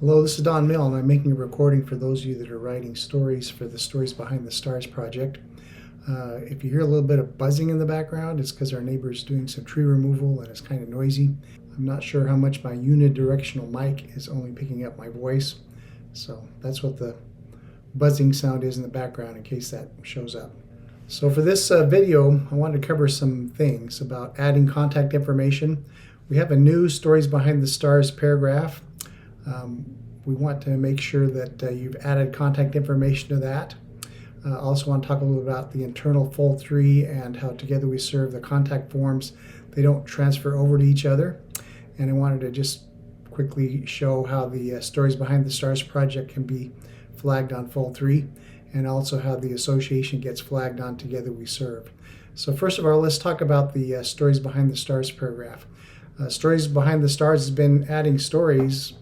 Hello, this is Don Mill, and I'm making a recording for those of you that are writing stories for the Stories Behind the Stars project. If you hear a little bit of buzzing in the background, it's because our neighbor's doing some tree removal and it's kind of noisy. I'm not sure how much my unidirectional mic is only picking up my voice, so that's what the buzzing sound is in the background in case that shows up. So for this video, I wanted to cover some things about adding contact information. We have a new Stories Behind the Stars paragraph. We want to make sure that you've added contact information to that. I also want to talk a little about the internal fold 3 and how together we serve the contact forms. They don't transfer over to each other. And I wanted to just quickly show how the Stories Behind the Stars project can be flagged on fold 3, and also how the association gets flagged on Together We Serve. So first of all, let's talk about the Stories Behind the Stars paragraph. Stories Behind the Stars has been adding stories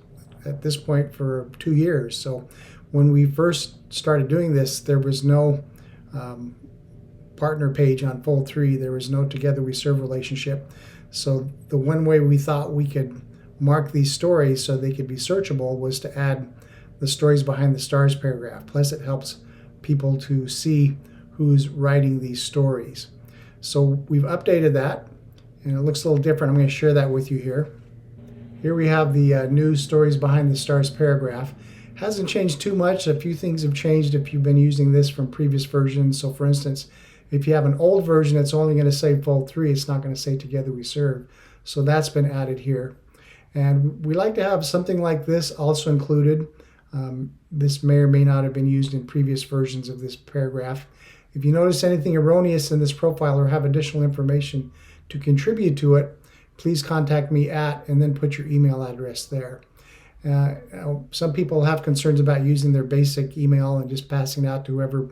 at this point for 2 years. So when we first started doing this, there was no partner page on fold 3. There was no Together We Serve relationship. So the one way we thought we could mark these stories so they could be searchable was to add the Stories Behind the Stars paragraph. Plus it helps people to see who's writing these stories. So we've updated that, and it looks a little different. I'm going to share that with you here. Here we have the new Stories Behind the Stars paragraph. Hasn't changed too much. A few things have changed if you've been using this from previous versions. So for instance, if you have an old version, it's only going to say fold 3. It's not going to say Together We Serve. So that's been added here. And we like to have something like this also included. This may or may not have been used in previous versions of this paragraph. If you notice anything erroneous in this profile or have additional information to contribute to it, please contact me at, and then put your email address there. Some people have concerns about using their basic email and just passing it out to whoever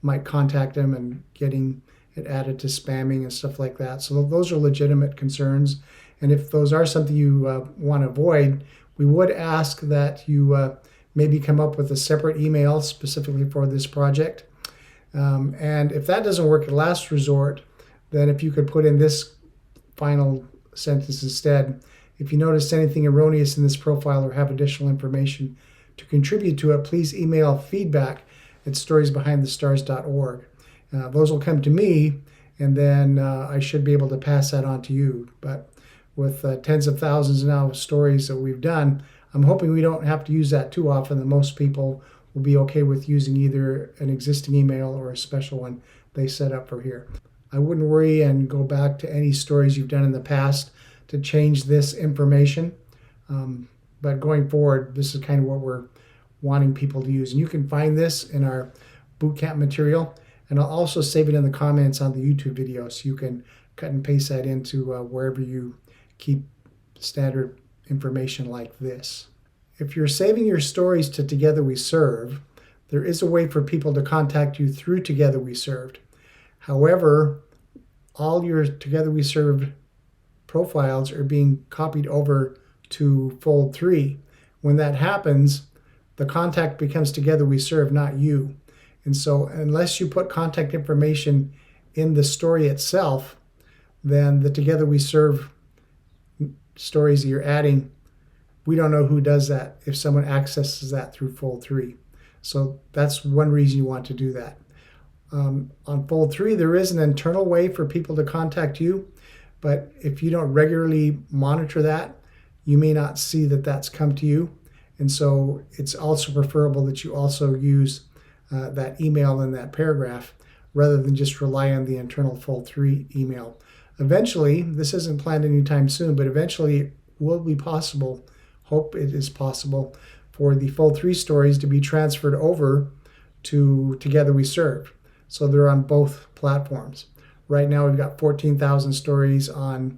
might contact them and getting it added to spamming and stuff like that. So those are legitimate concerns. And if those are something you want to avoid, we would ask that you maybe come up with a separate email specifically for this project. And if that doesn't work at last resort, then if you could put in this final sentence instead: if you notice anything erroneous in this profile or have additional information to contribute to it, please email feedback@storiesbehindthestars.org. Those will come to me, and then I should be able to pass that on to you. But with tens of thousands now of stories that we've done, I'm hoping we don't have to use that too often, that most people will be okay with using either an existing email or a special one they set up for here. I wouldn't worry and go back to any stories you've done in the past to change this information. But going forward, this is kind of what we're wanting people to use. And you can find this in our bootcamp material. And I'll also save it in the comments on the YouTube video, so you can cut and paste that into wherever you keep standard information like this. If you're saving your stories to Together We Serve, there is a way for people to contact you through Together We Served. However, all your Together We Served profiles are being copied over to fold 3. When that happens, the contact becomes Together We Serve, not you. And so unless you put contact information in the story itself, then the Together We Serve stories that you're adding, we don't know who does that if someone accesses that through fold 3. So that's one reason you want to do that. On fold 3, there is an internal way for people to contact you, but if you don't regularly monitor that, you may not see that that's come to you. And so it's also preferable that you also use that email in that paragraph rather than just rely on the internal fold 3 email. Eventually, this isn't planned anytime soon, but eventually it will be possible, hope it is possible, for the fold 3 stories to be transferred over to Together We Serve. So they're on both platforms. Right now we've got 14,000 stories on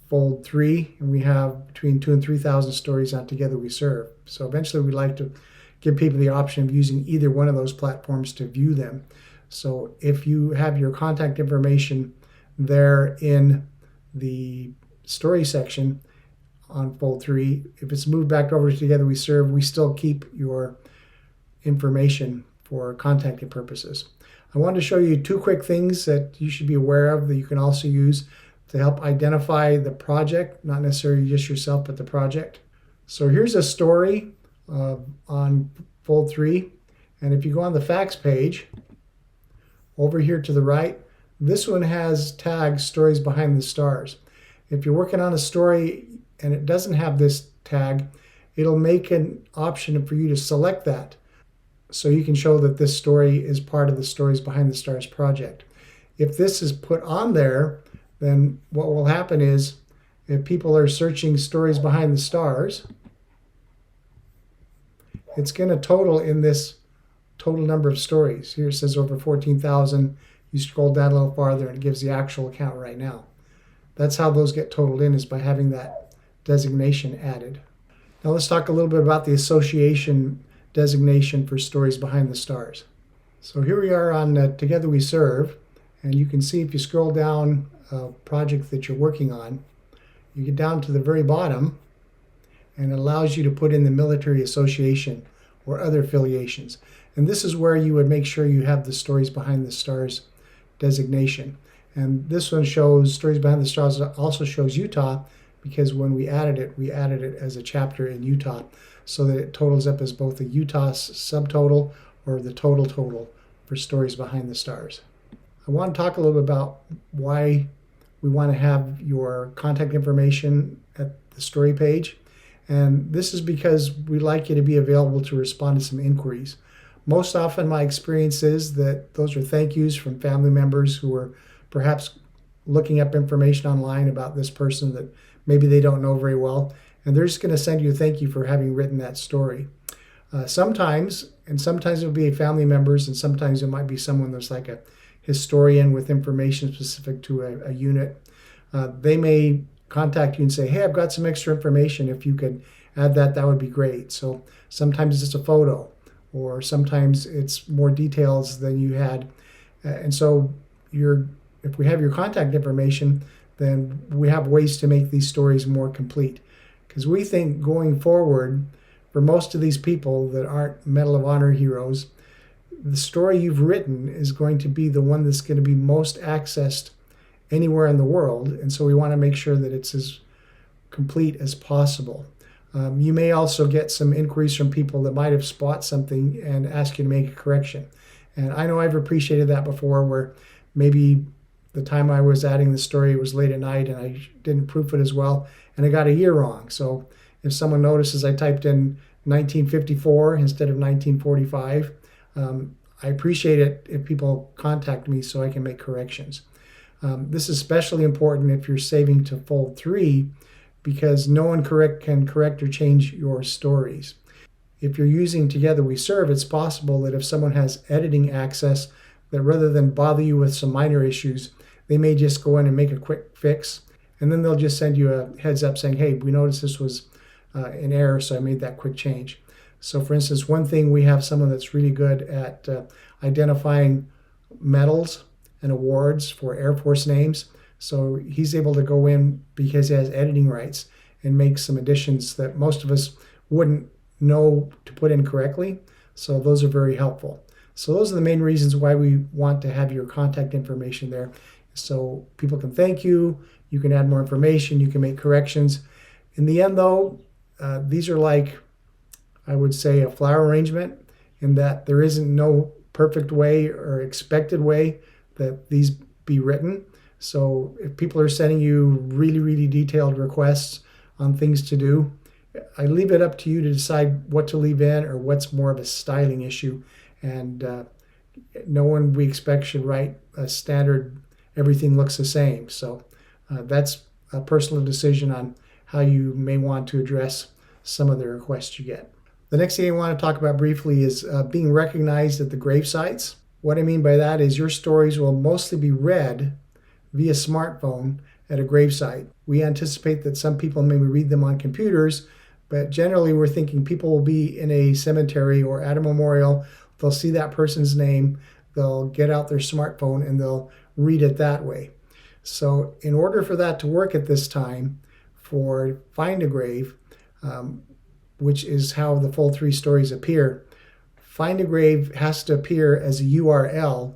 fold 3, and we have between 2,000 and 3,000 stories on Together We Serve. So eventually we'd like to give people the option of using either one of those platforms to view them. So if you have your contact information there in the story section on fold 3, if it's moved back over to Together We Serve, we still keep your information for contacting purposes. I wanted to show you 2 quick things that you should be aware of that you can also use to help identify the project, not necessarily just yourself, but the project. So here's a story on fold 3. And if you go on the facts page, over here to the right, this one has tagged Stories Behind the Stars. If you're working on a story and it doesn't have this tag, it'll make an option for you to select that so you can show that this story is part of the Stories Behind the Stars project. If this is put on there, then what will happen is if people are searching Stories Behind the Stars, it's going to total in this total number of stories. Here it says over 14,000. You scroll down a little farther and it gives the actual count right now. That's how those get totaled in, is by having that designation added. Now let's talk a little bit about the association designation for Stories Behind the Stars. So here we are on Together We Serve, and you can see if you scroll down a project that you're working on, you get down to the very bottom and it allows you to put in the military association or other affiliations. And this is where you would make sure you have the Stories Behind the Stars designation. And this one shows Stories Behind the Stars, also shows Utah, because when we added it as a chapter in Utah, so that it totals up as both a Utah subtotal or the total for Stories Behind the Stars. I want to talk a little bit about why we want to have your contact information at the story page. And this is because we'd like you to be available to respond to some inquiries. Most often my experience is that those are thank yous from family members who are perhaps looking up information online about this person that maybe they don't know very well, and they're just going to send you a thank you for having written that story. Sometimes it'll be family members, and sometimes it might be someone that's like a historian with information specific to a unit. They may contact you and say, hey, I've got some extra information. If you could add that, that would be great. So sometimes it's a photo, or sometimes it's more details than you had. And so if we have your contact information, then we have ways to make these stories more complete. Because we think going forward, for most of these people that aren't Medal of Honor heroes, the story you've written is going to be the one that's going to be most accessed anywhere in the world. And so we want to make sure that it's as complete as possible. You may also get some inquiries from people that might have spot something and ask you to make a correction. And I know I've appreciated that before, where maybe the time I was adding the story, it was late at night and I didn't proof it as well, and I got a year wrong. So if someone notices I typed in 1954 instead of 1945, I appreciate it if people contact me so I can make corrections. This is especially important if you're saving to fold 3, because no one can correct or change your stories. If you're using Together We Serve, it's possible that if someone has editing access, that rather than bother you with some minor issues, they may just go in and make a quick fix, and then they'll just send you a heads up saying, hey, we noticed this was an error, so I made that quick change. So for instance, one thing, we have someone that's really good at identifying medals and awards for Air Force names. So he's able to go in, because he has editing rights, and make some additions that most of us wouldn't know to put in correctly. So those are very helpful. So those are the main reasons why we want to have your contact information there. So people can thank you, you can add more information, you can make corrections. In the end though, these are like, I would say, a flower arrangement, in that there isn't no perfect way or expected way that these be written. So if people are sending you really, really detailed requests on things to do, I leave it up to you to decide what to leave in or what's more of a styling issue. And no one, we expect, should write a standard, everything looks the same. So that's a personal decision on how you may want to address some of the requests you get. The next thing I want to talk about briefly is being recognized at the grave sites. What I mean by that is your stories will mostly be read via smartphone at a gravesite. We anticipate that some people maybe read them on computers, but generally we're thinking people will be in a cemetery or at a memorial, they'll see that person's name, they'll get out their smartphone and they'll read it that way. So in order for that to work at this time, for FindAGrave, which is how the full 3 stories appear, FindAGrave has to appear as a URL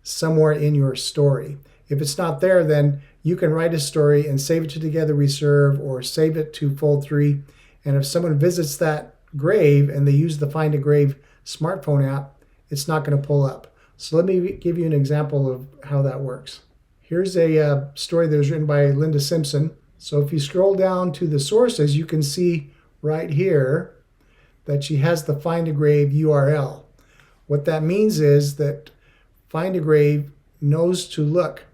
somewhere in your story. If it's not there, then you can write a story and save it to Together We Serve or save it to fold 3. And if someone visits that FindAGrave and they use the FindAGrave smartphone app, it's not going to pull up. So let me give you an example of how that works. Here's a story that was written by Linda Simpson. So if you scroll down to the sources, you can see right here that she has the FindAGrave URL. What that means is that FindAGrave knows to look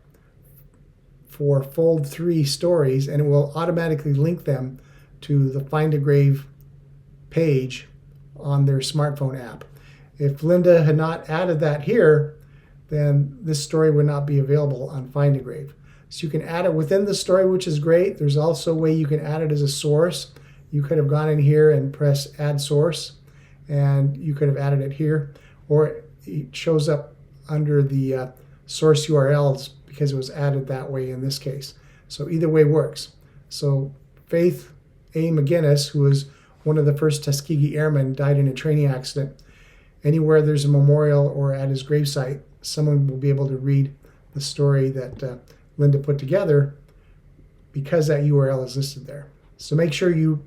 for fold 3 stories, and it will automatically link them to the FindAGrave page on their smartphone app. If Linda had not added that here, then this story would not be available on FindAGrave. So you can add it within the story, which is great. There's also a way you can add it as a source. You could have gone in here and press add source, and you could have added it here, or it shows up under the source URLs because it was added that way in this case. So either way works. So Faith A. McGinnis, who was one of the first Tuskegee Airmen, died in a training accident. Anywhere there's a memorial or at his gravesite, someone will be able to read the story that Linda put together because that URL is listed there. So make sure you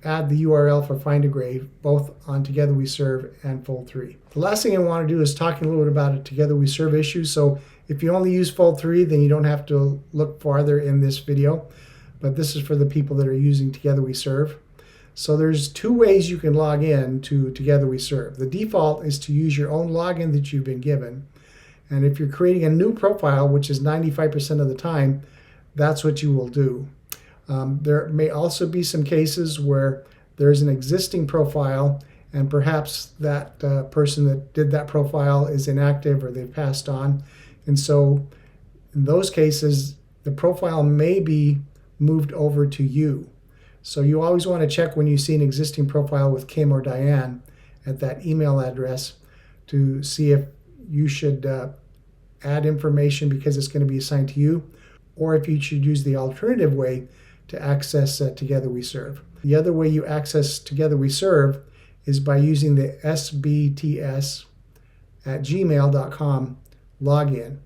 add the URL for FindAGrave both on Together We Serve and Fold 3. The last thing I want to do is talk a little bit about a Together We Serve issue. So if you only use Fold 3, then you don't have to look farther in this video. But this is for the people that are using Together We Serve. So there's 2 ways you can log in to Together We Serve. The default is to use your own login that you've been given. And if you're creating a new profile, which is 95% of the time, that's what you will do. There may also be some cases where there's an existing profile and perhaps that person that did that profile is inactive or they've passed on. And so in those cases, the profile may be moved over to you. So you always want to check when you see an existing profile with Kim or Diane at that email address to see if you should add information because it's going to be assigned to you, or if you should use the alternative way to access Together We Serve. The other way you access Together We Serve is by using the SBTS@gmail.com login.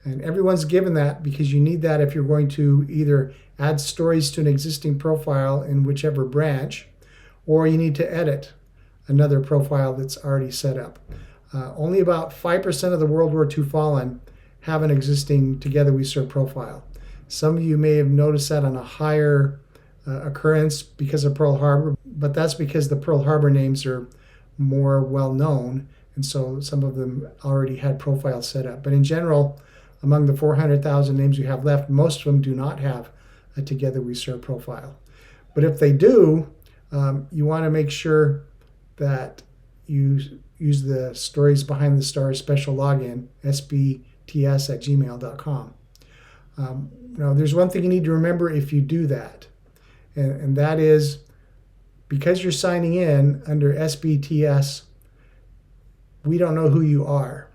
And everyone's given that because you need that if you're going to either add stories to an existing profile in whichever branch, or you need to edit another profile that's already set up. Only about 5% of the World War II fallen have an existing Together We Serve profile. Some of you may have noticed that on a higher occurrence because of Pearl Harbor, but that's because the Pearl Harbor names are more well known, and so some of them already had profiles set up. But in general, among the 400,000 names you have left, most of them do not have a Together We Serve profile. But if they do, you want to make sure that you use the Stories Behind the Stars special login, SBTS@gmail.com. Now, there's one thing you need to remember if you do that, and that is because you're signing in under SBTS, we don't know who you are.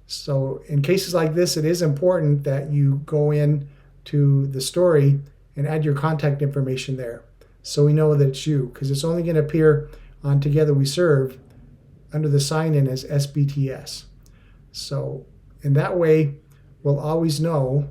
So in cases like this, it is important that you go in to the story and add your contact information there so we know that it's you, because it's only going to appear on Together We Serve under the sign-in as SBTS. So in that way, we'll always know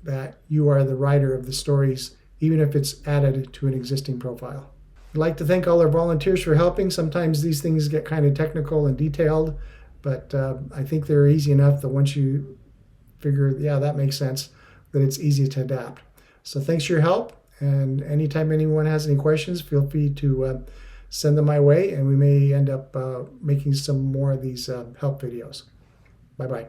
that you are the writer of the stories, even if it's added to an existing profile. I'd like to thank all our volunteers for helping. Sometimes these things get kind of technical and detailed, but I think they're easy enough that once you figure, yeah, that makes sense, that it's easy to adapt. So thanks for your help, and anytime anyone has any questions, feel free to send them my way, and we may end up making some more of these help videos. Bye-bye.